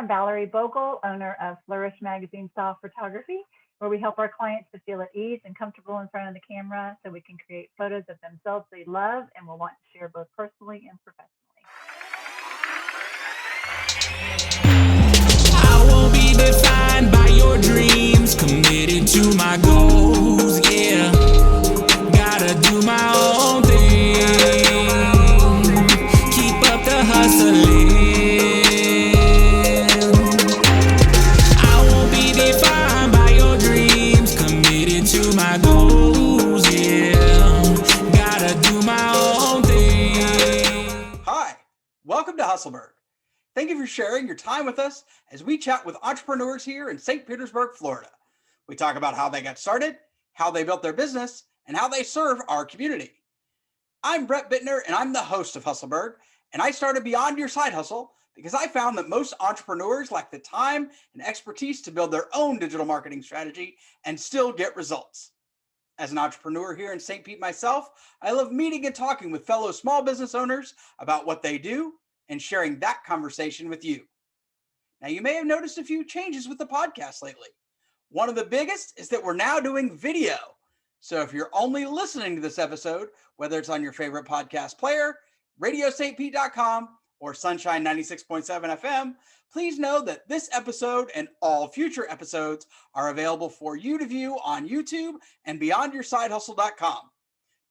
I'm Valerie Bogle, owner of Flourish Magazine Style Photography, where we help our clients to feel at ease and comfortable in front of the camera so we can create photos of themselves they love and will want to share both personally and professionally. I won't be defined by your dreams, committed to my goals, yeah. Gotta do my own thing, keep up the hustling. I won't be defined by your dreams, committed to my goals, yeah. Gotta do my own thing. Hi, welcome to Hustleburg. Thank you for sharing your time with us as we chat with entrepreneurs here in St. Petersburg, Florida. We talk about how they got started, how they built their business, and how they serve our community. I'm Brett Bittner, and I'm the host of Hustleburg, and I started Beyond Your Side Hustle because I found that most entrepreneurs lack the time and expertise to build their own digital marketing strategy and still get results. As an entrepreneur here in St. Pete myself, I love meeting and talking with fellow small business owners about what they do and sharing that conversation with you. Now, you may have noticed a few changes with the podcast lately. One of the biggest is that we're now doing video. So if you're only listening to this episode, whether it's on your favorite podcast player, radiostpete.com, or Sunshine 96.7 FM, please know that this episode and all future episodes are available for you to view on YouTube and beyondyoursidehustle.com.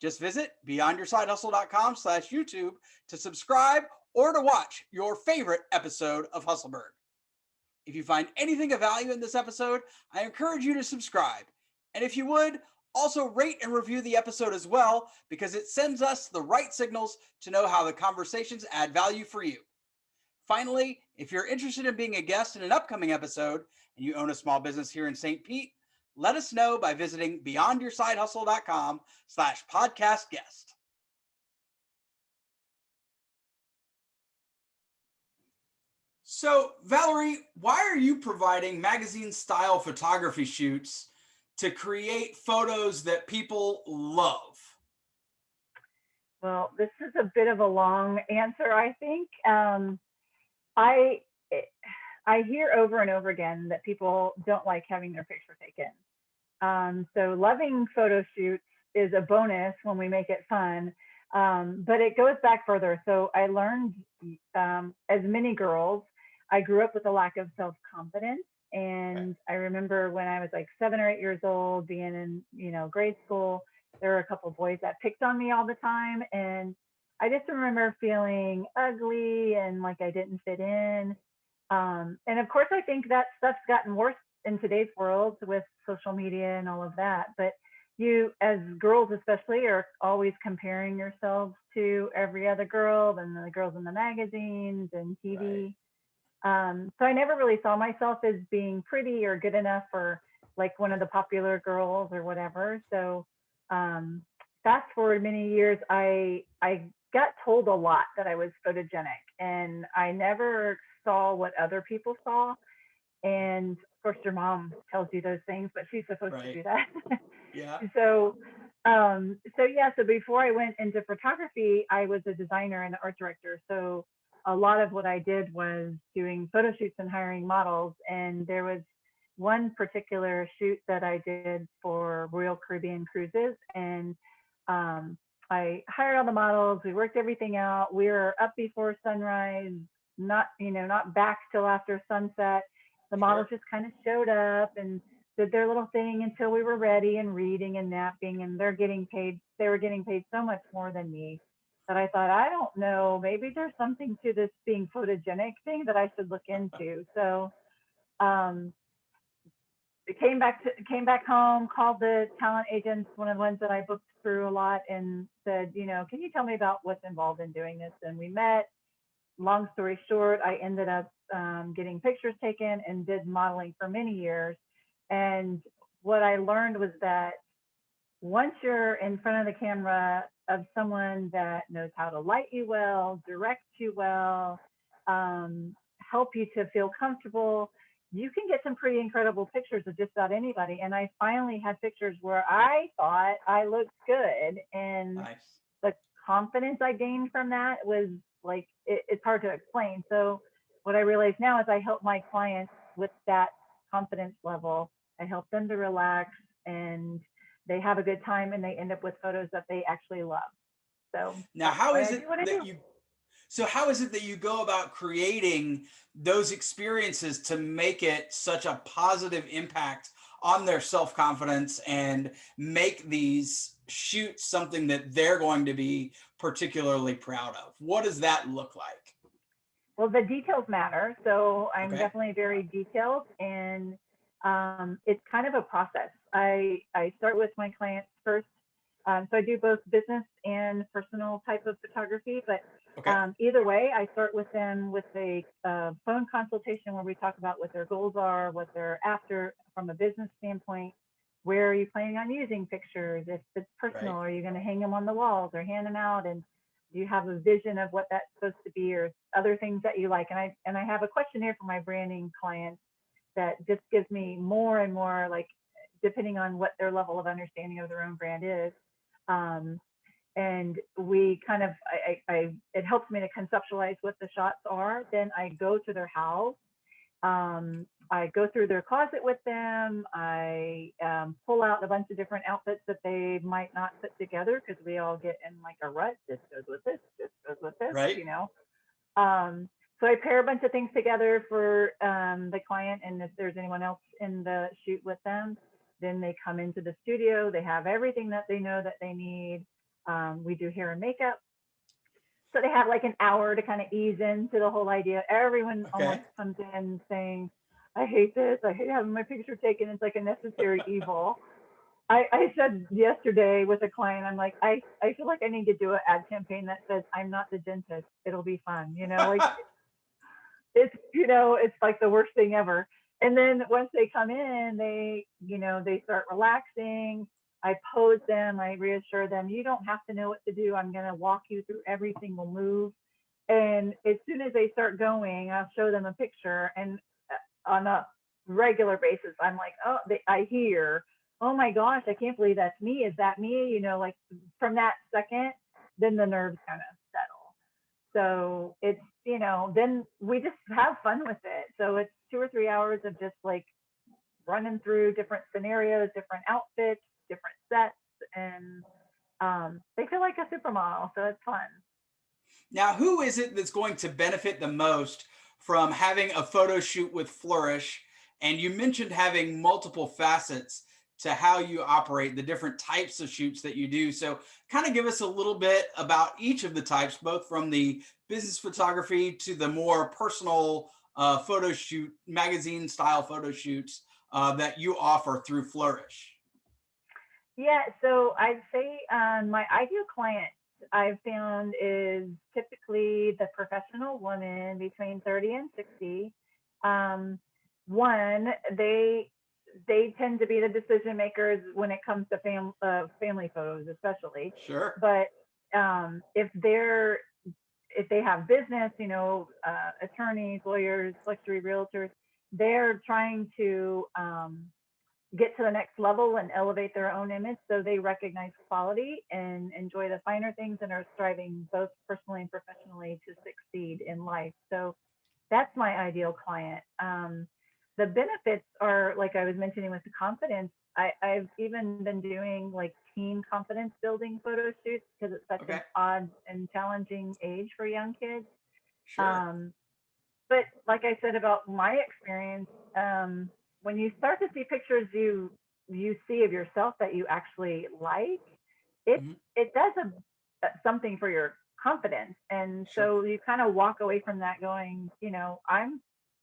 Just visit beyondyoursidehustle.com/YouTube to subscribe or to watch your favorite episode of Hustleburg. If you find anything of value in this episode, I encourage you to subscribe. And if you would, also rate and review the episode as well, because it sends us the right signals to know how the conversations add value for you. Finally, if you're interested in being a guest in an upcoming episode and you own a small business here in St. Pete, let us know by visiting beyondyoursidehustle.com/podcast guest. So, Valerie, why are you providing magazine style photography shoots to create photos that people love? Well, this is a bit of a long answer, I think. I I hear over and over again that people don't like having their picture taken. So loving photo shoots is a bonus when we make it fun, but it goes back further. So I learned, as many girls, I grew up with a lack of self-confidence. And I remember when I was like 7 or 8 years old, being in, grade school, there were a couple of boys that picked on me all the time. And I just remember feeling ugly and like I didn't fit in. And of course, I think that stuff's gotten worse in today's world with social media and all of that. But you, as girls especially, are always comparing yourselves to every other girl and the girls in the magazines and TV. So I never really saw myself as being pretty or good enough or like one of the popular girls or whatever. So fast forward many years, I got told a lot that I was photogenic, and I never saw what other people saw. And of course, your mom tells you those things, but she's supposed to do that. Yeah. So before I went into photography, I was a designer and art director. So a lot of what I did was doing photo shoots and hiring models. And there was one particular shoot that I did for Royal Caribbean Cruises, and I hired all the models. We worked everything out. We were up before sunrise, not back till after sunset. The models just kind of showed up and did their little thing until we were ready and reading and napping, and they're getting paid. They were getting paid so much more than me that I thought, I don't know, maybe there's something to this being photogenic thing that I should look into. So um, came back home, called the talent agents, one of the ones that I booked through a lot, and said, can you tell me about what's involved in doing this? And we met. Long story short, I ended up getting pictures taken and did modeling for many years. And what I learned was that once you're in front of the camera of someone that knows how to light you well, direct you well, help you to feel comfortable, you can get some pretty incredible pictures of just about anybody. And I finally had pictures where I thought I looked good. And the confidence I gained from that was like, it's hard to explain. So what I realize now is I help my clients with that confidence level. I help them to relax and they have a good time and they end up with photos that they actually love. So Now, that's how why is I do it what I that do. you so how is it that you go about creating those experiences to make it such a positive impact on their self-confidence and make these shoots something that they're going to be particularly proud of? What does that look like? Well, the details matter. So I'm Okay. definitely very detailed, and it's kind of a process. I start with my clients first. So I do both business and personal type of photography, but Okay. either way, I start with them with a phone consultation where we talk about what their goals are, what they're after from a business standpoint. Where are you planning on using pictures? If it's personal, Right. are you going to hang them on the walls or hand them out? And do you have a vision of what that's supposed to be or other things that you like? And I have a questionnaire for my branding clients that just gives me more and more, like, depending on what their level of understanding of their own brand is. Um, and we kind of, it helps me to conceptualize what the shots are. Then I go to their house. I go through their closet with them. I pull out a bunch of different outfits that they might not put together because we all get in like a rut. This goes with this. This goes with this. Right. Um, so I pair a bunch of things together for the client, and if there's anyone else in the shoot with them, then they come into the studio. They have everything that they know that they need. We do hair and makeup. So they have like an hour to kind of ease into the whole idea. Everyone almost Okay. comes in saying, I hate this. I hate having my picture taken. It's like a necessary evil. I said yesterday with a client, I'm like, I feel like I need to do an ad campaign that says, I'm not the dentist. It'll be fun. Like it's like the worst thing ever. And then once they come in, they start relaxing. I pose them, I reassure them, you don't have to know what to do. I'm going to walk you through every single move. And as soon as they start going, I'll show them a picture. And on a regular basis, I'm like, I hear, oh my gosh, I can't believe that's me. Is that me? Like from that second, then the nerves kind of settle. So it's, then we just have fun with it. So it's 2 or 3 hours of just like running through different scenarios, different outfits, different sets, and they feel like a supermodel. So it's fun. Now, who is it that's going to benefit the most from having a photo shoot with Flourish? And you mentioned having multiple facets to how you operate, the different types of shoots that you do. So kind of give us a little bit about each of the types, both from the business photography to the more personal photo shoot, magazine style photo shoots that you offer through Flourish. Yeah, so I'd say my ideal client I've found is typically the professional woman between 30 and 60. Um, One, they tend to be the decision makers when it comes to family photos, especially. Sure. But if they have business, attorneys, lawyers, luxury realtors, they're trying to get to the next level and elevate their own image so they recognize quality and enjoy the finer things and are striving both personally and professionally to succeed in life. So that's my ideal client. The benefits are, like I was mentioning with the confidence, I've even been doing like teen confidence building photo shoots because it's such Okay. an odd and challenging age for young kids. Sure. Um, but like I said about my experience, when you start to see pictures you see of yourself that you actually like, it Mhm. it does something for your confidence, and Sure. so you kind of walk away from that going,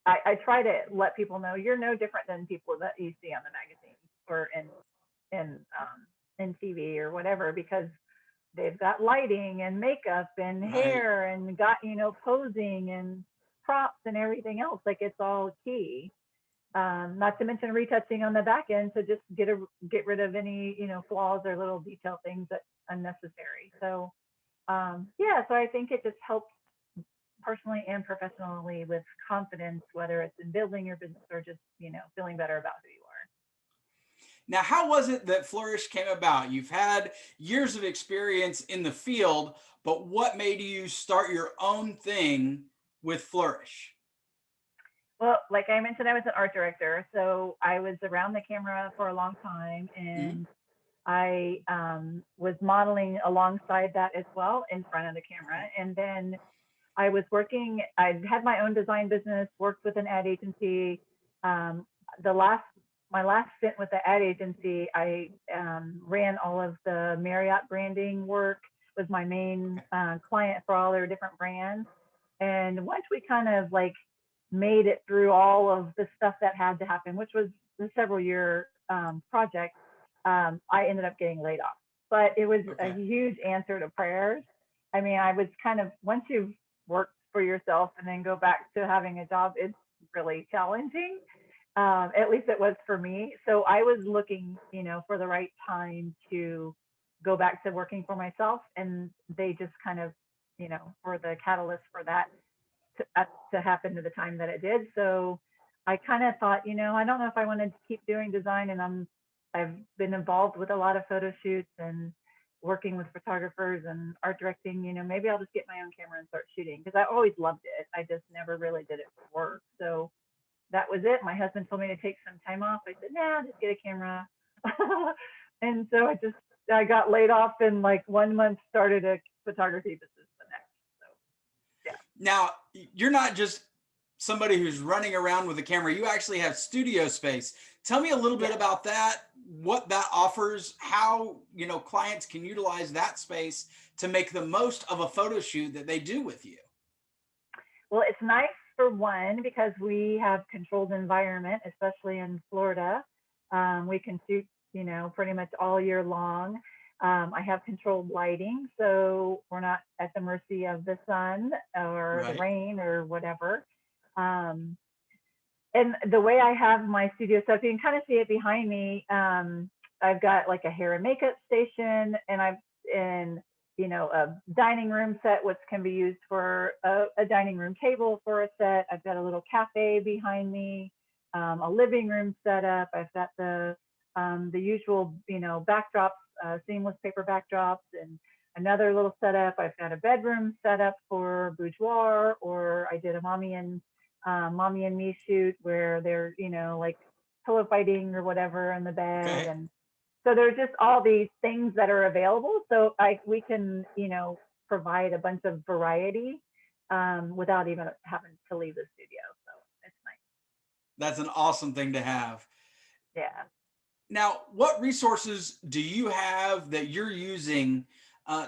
I try to let people know you're no different than people that you see on the magazine or in TV or whatever because they've got lighting and makeup and Right. hair and got posing and props and everything else, like it's all key. Not to mention retouching on the back end to just get rid of any flaws or little detail things that's unnecessary. So yeah, so I think it just helps personally and professionally with confidence, whether it's in building your business or just feeling better about who you are. Now, how was it that Flourish came about? You've had years of experience in the field, but what made you start your own thing with Flourish? Well, like I mentioned, I was an art director, so I was around the camera for a long time, Mhm. and I was modeling alongside that as well in front of the camera. Okay. And then I was working, I had my own design business, worked with an ad agency. Um, the last, my last stint with the ad agency, I ran all of the Marriott branding work, was my main Okay. client for all their different brands. And once we kind of like made it through all of the stuff that had to happen, which was a several year project, I ended up getting laid off. But it was a Okay. huge answer to prayers. I mean, I was kind of, once you've worked for yourself and then go back to having a job, it's really challenging. At least it was for me. So I was looking, for the right time to go back to working for myself. And they just kind of, were the catalyst for that to happen to the time that it did. So I kind of thought, I don't know if I wanted to keep doing design, and I've been involved with a lot of photo shoots and working with photographers and art directing. Maybe I'll just get my own camera and start shooting, because I always loved it. I just never really did it for work. So that was it. My husband told me to take some time off. I said, nah, just get a camera. And so I got laid off in like 1 month, started a photography business the next. So yeah. Now, you're not just somebody who's running around with a camera. You actually have studio space. Tell me a little bit Yeah. about that, what that offers, how, clients can utilize that space to make the most of a photo shoot that they do with you. Well, it's nice for one because we have controlled environment, especially in Florida. We can shoot, pretty much all year long. I have controlled lighting, so we're not at the mercy of the sun or the Right. rain or whatever. Um, and the way I have my studio set, you can kind of see it behind me. I've got like a hair and makeup station, and I've in a dining room set, which can be used for a dining room table for a set. I've got a little cafe behind me, a living room setup. I've got the usual backdrops, seamless paper backdrops, and another little setup. I've got a bedroom setup for boudoir, or I did a mommy and me shoot where they're like pillow fighting or whatever in the bed. Okay. And so there's just all these things that are available, so we can provide a bunch of variety without even having to leave the studio. So it's nice. That's an awesome thing to have. Yeah. Now, what resources do you have that you're using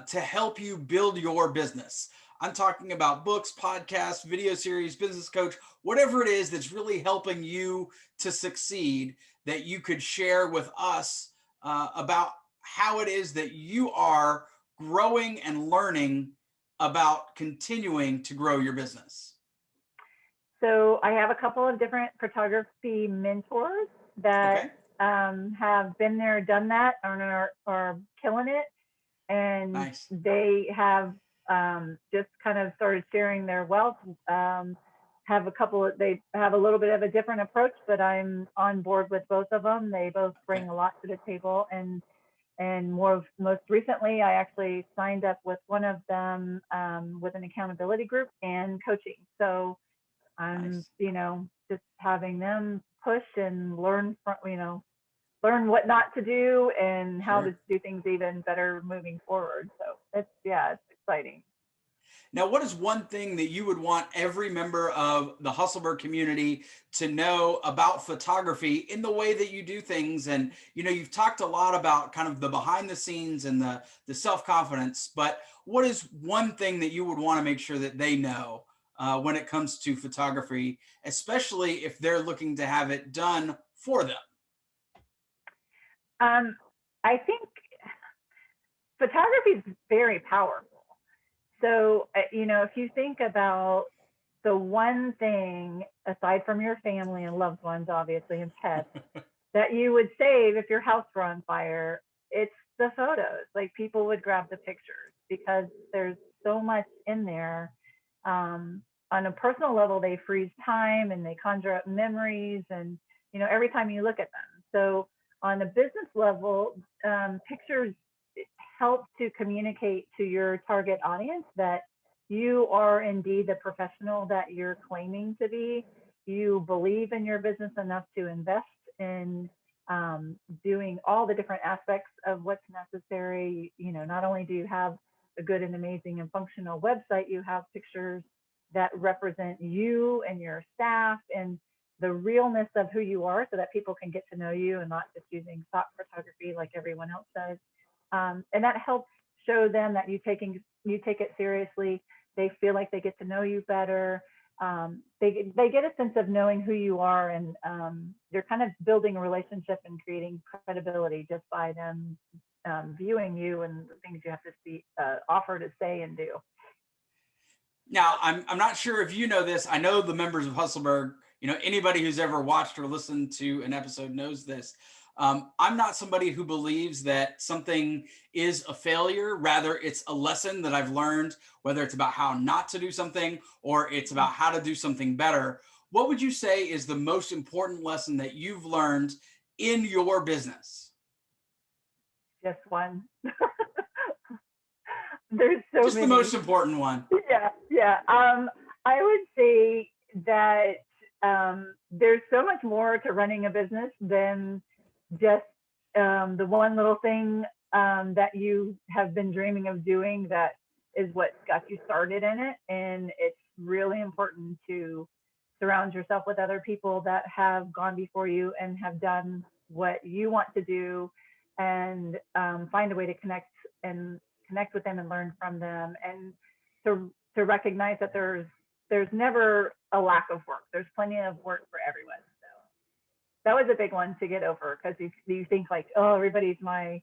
to help you build your business? I'm talking about books, podcasts, video series, business coach, whatever it is that's really helping you to succeed that you could share with us about how it is that you are growing and learning about continuing to grow your business. So I have a couple of different photography mentors that Okay. have been there, done that, and are killing it. And Nice. they have just kind of started sharing their wealth. They have a little bit of a different approach, but I'm on board with both of them. They both Okay. bring a lot to the table, and most recently, I actually signed up with one of them with an accountability group and coaching. So I'm, Nice. just having them push and learn from, learn what not to do and how to Sure. do things even better moving forward. So it's exciting. Now, what is one thing that you would want every member of the Hustleburg community to know about photography in the way that you do things? And, you've talked a lot about kind of the behind the scenes and the self-confidence, but what is one thing that you would want to make sure that they know when it comes to photography, especially if they're looking to have it done for them? Um, I think photography is very powerful. So, if you think about the one thing aside from your family and loved ones, obviously, and pets, that you would save if your house were on fire, it's the photos. Like, people would grab the pictures because there's so much in there. On a personal level, they freeze time and they conjure up memories, and every time you look at them. So on a business level, pictures help to communicate to your target audience that you are indeed the professional that you're claiming to be. you believe in your business enough to invest in doing all the different aspects of what's necessary. You know, not only do you have a good and amazing and functional website, you have pictures that represent you and your staff and the realness of who you are so that people can get to know you and not just using stock photography like everyone else does. And that helps show them that you take it seriously. They feel like they get to know you better. They get a sense of knowing who you are, and they're kind of building a relationship and creating credibility just by them viewing you and the things you have to offer to say and do. Now, I'm not sure if you know this. I know the members of Hustleburg, you know, anybody who's ever watched or listened to an episode knows this. I'm not somebody who believes that something is a failure. Rather, it's a lesson that I've learned, whether it's about how not to do something or it's about how to do something better. What would you say is the most important lesson that you've learned in your business? Just one. There's so just many. The most important one. Yeah. I would say that there's so much more to running a business than just the one little thing that you have been dreaming of doing that is what got you started in it. And it's really important to surround yourself with other people that have gone before you and have done what you want to do, and find a way to connect with them and learn from them, and to recognize that there's never a lack of work. There's plenty of work for everyone. So that was a big one to get over, because you think like, oh, everybody's my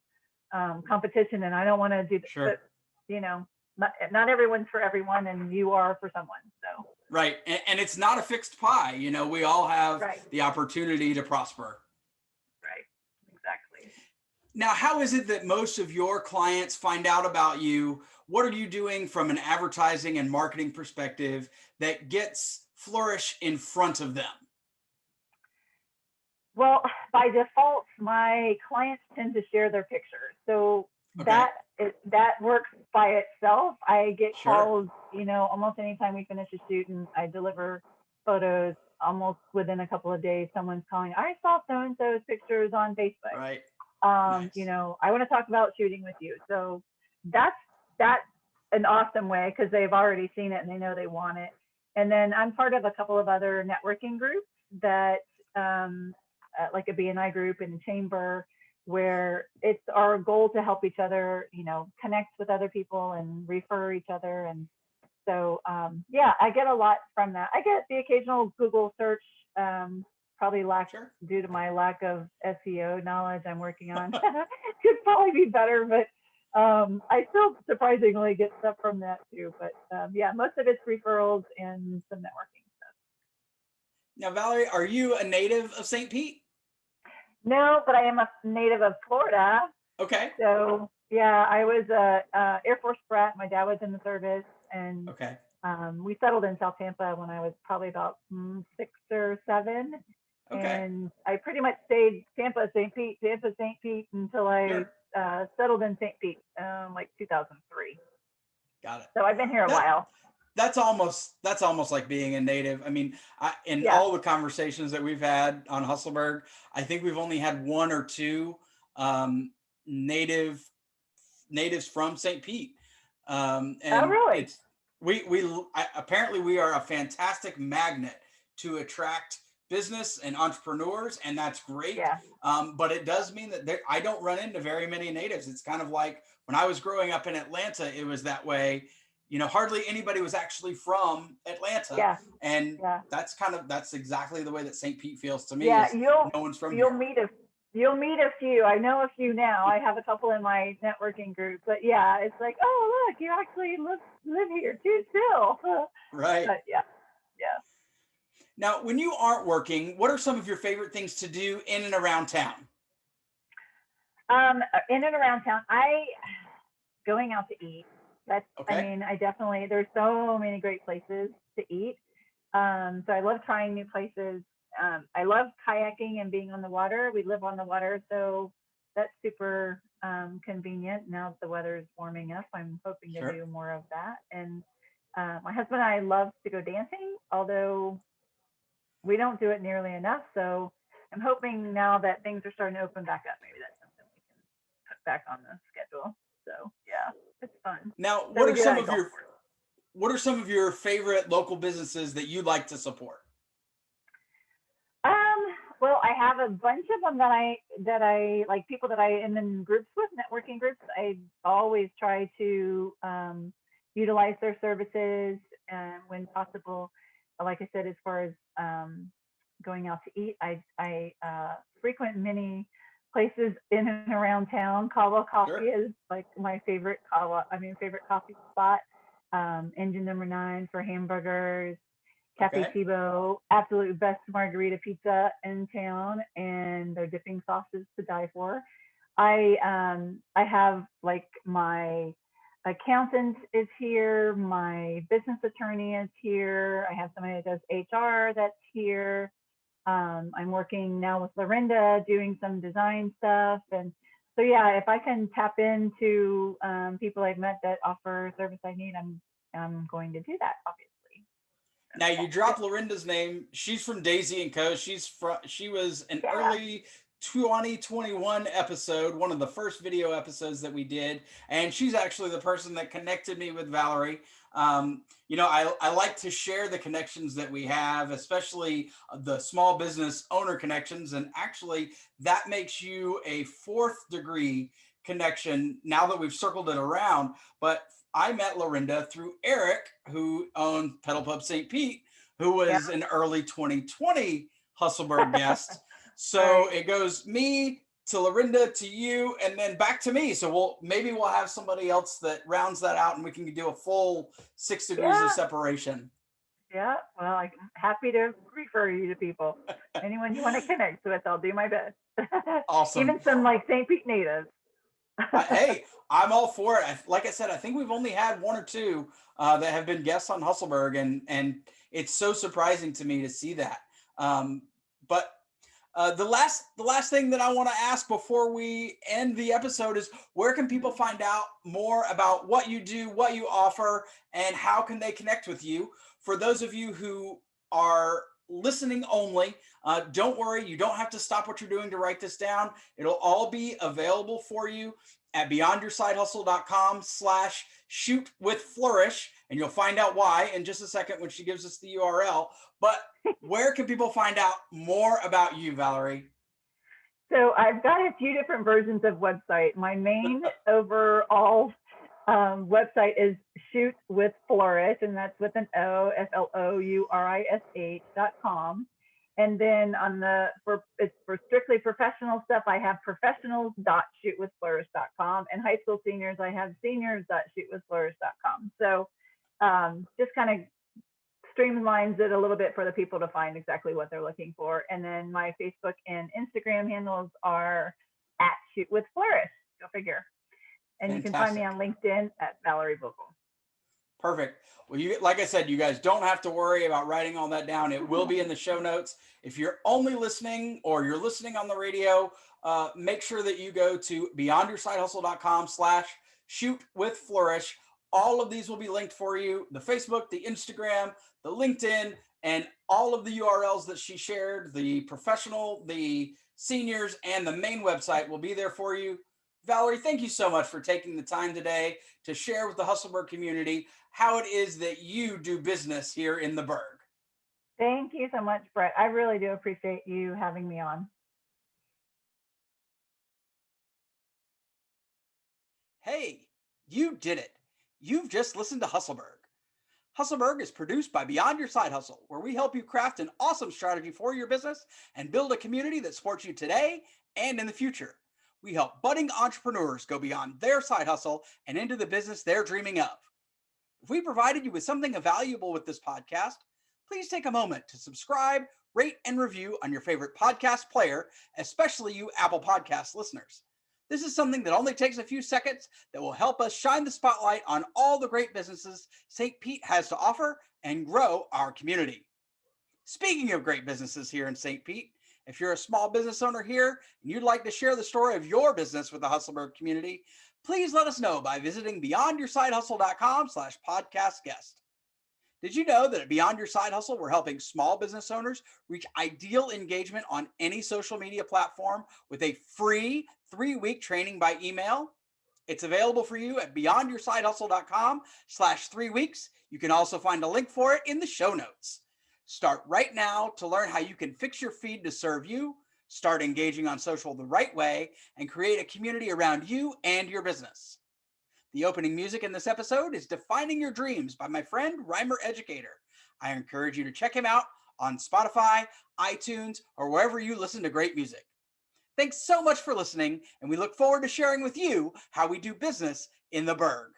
competition and I don't want to do this. Sure. But, you know, not everyone's for everyone, and you are for someone. So right. And it's not a fixed pie. You know, we all have the opportunity to prosper. Right. Exactly. Now, how is it that most of your clients find out about you? What are you doing from an advertising and marketing perspective that gets Flourish in front of them? Well, by default, my clients tend to share their pictures. So that works by itself. I get calls, you know, almost anytime we finish a shoot and I deliver photos, almost within a couple of days, someone's calling, I saw so-and-so's pictures on Facebook. Right. Nice. You know, I want to talk about shooting with you. So that's an awesome way, because they've already seen it and they know they want it. And then I'm part of a couple of other networking groups that, like a BNI group and a chamber, where it's our goal to help each other, you know, connect with other people and refer each other. And so, yeah, I get a lot from that. I get the occasional Google search, probably due to my lack of SEO knowledge I'm working on. Could probably be better, but I still surprisingly get stuff from that too. But yeah, most of it's referrals and some networking stuff. Now, Valerie, are you a native of St. Pete? No, but I am a native of Florida. Okay. So yeah, I was a Air Force brat. My dad was in the service, and we settled in South Tampa when I was probably about 6 or 7. Okay. And I pretty much stayed Tampa, St. Pete until I settled in St. Pete, like 2003. Got it. So I've been here a while. That's almost like being a native. I mean, all the conversations that we've had on Hustleburg, I think we've only had 1 or 2 natives from St. Pete. And oh, really? Apparently we are a fantastic magnet to attract business and entrepreneurs, and that's great. Yeah. But it does mean that I don't run into very many natives. It's kind of like when I was growing up in Atlanta, it was that way. You know, hardly anybody was actually from Atlanta. Yeah. And that's exactly the way that St. Pete feels to me. Yeah, no one's from here. You'll meet a few. I know a few now. I have a couple in my networking group. But yeah, it's like, oh, look, you actually live here too still. Right. But yeah. Now, when you aren't working, what are some of your favorite things to do in and around town? In and around town, going out to eat. That's, I mean, there's so many great places to eat. So I love trying new places. I love kayaking and being on the water. We live on the water, so that's super convenient. Now that the weather is warming up, I'm hoping to do more of that. And my husband and I love to go dancing, although we don't do it nearly enough. So I'm hoping now that things are starting to open back up, maybe that's something we can put back on the schedule. So yeah, it's fun. Now, So we do that at Gulfport. what are some of your favorite local businesses that you'd like to support? Well, I have a bunch of them that I like, people that I am in groups with, networking groups. I always try to utilize their services when possible. Like I said, as far as going out to eat, I frequent many places in and around town. Kawa Coffee Sure. is like my favorite favorite coffee spot. Engine number 9 for hamburgers. Cafe Okay. Tibo, absolute best margarita pizza in town, and their dipping sauces to die for. I have like my accountant is here, my business attorney is here. I have somebody that does HR that's here. I'm working now with Lorinda doing some design stuff, and so yeah, if I can tap into people I've met that offer service I need, I'm going to do that, obviously. Now you drop Lorinda's name. She's from Daisy and Co. She was an Yeah. early 2021 episode, one of the first video episodes that we did, and she's actually the person that connected me with Valerie. I like to share the connections that we have, especially the small business owner connections, and actually that makes you a 4th degree connection now that we've circled it around. But I met Lorinda through Eric, who owned Pedal Pub St. Pete, who Yeah. was an early 2020 Hustleburg guest. So Right. it goes me to Lorinda to you, and then back to me. So we'll have somebody else that rounds that out, and we can do a full 6 degrees of Yeah. separation. Yeah. Well, I'm happy to refer you to people. Anyone you want to connect with, I'll do my best. Awesome. Even some like St. Pete natives. Hey, I'm all for it. Like I said, I think we've only had 1 or 2 that have been guests on Hustleburg, and it's so surprising to me to see that. But the last thing that I want to ask before we end the episode is, where can people find out more about what you do, what you offer, and how can they connect with you? For those of you who are listening only, don't worry, you don't have to stop what you're doing to write this down. It'll all be available for you at beyondyoursidehustle.com/shootwithflourish, and you'll find out why in just a second when she gives us the URL. But where can people find out more about you, Valerie? So I've got a few different versions of website. My main overall website is Shoot with Flourish, and that's with an O, FLOURISH.com. And then for strictly professional stuff, I have professionals.shootwithflourish.com, and high school seniors, I have seniors.shootwithflourish.com. So just kind of streamlines it a little bit for the people to find exactly what they're looking for. And then my Facebook and Instagram handles are at Shoot with Flourish. Go figure. And Fantastic. You can find me on LinkedIn at Valerie Bogle. Perfect. Well, like I said, you guys don't have to worry about writing all that down. It will be in the show notes. If you're only listening or you're listening on the radio, make sure that you go to beyondyoursidehustle.com/shootwithflourish. All of these will be linked for you. The Facebook, the Instagram, the LinkedIn, and all of the URLs that she shared, the professional, the seniors, and the main website will be there for you. Valerie, thank you so much for taking the time today to share with the Hustleburg community how it is that you do business here in the Burg. Thank you so much, Brett. I really do appreciate you having me on. Hey, you did it. You've just listened to Hustleburg. Hustleburg is produced by Beyond Your Side Hustle, where we help you craft an awesome strategy for your business and build a community that supports you today and in the future. We help budding entrepreneurs go beyond their side hustle and into the business they're dreaming of. If we provided you with something valuable with this podcast, please take a moment to subscribe, rate, and review on your favorite podcast player, especially you Apple Podcast listeners. This is something that only takes a few seconds that will help us shine the spotlight on all the great businesses St. Pete has to offer and grow our community. Speaking of great businesses here in St. Pete, if you're a small business owner here and you'd like to share the story of your business with the Hustleburg community, please let us know by visiting beyondyoursidehustle.com/podcast guest. Did you know that at Beyond Your Side Hustle, we're helping small business owners reach ideal engagement on any social media platform with a free 3-week training by email? It's available for you at beyondyoursidehustle.com/3 weeks. You can also find a link for it in the show notes. Start right now to learn how you can fix your feed to serve you, start engaging on social the right way, and create a community around you and your business. The opening music in this episode is Defining Your Dreams by my friend Rhymer Educator. I encourage you to check him out on Spotify, iTunes, or wherever you listen to great music. Thanks so much for listening, and we look forward to sharing with you how we do business in the Burg.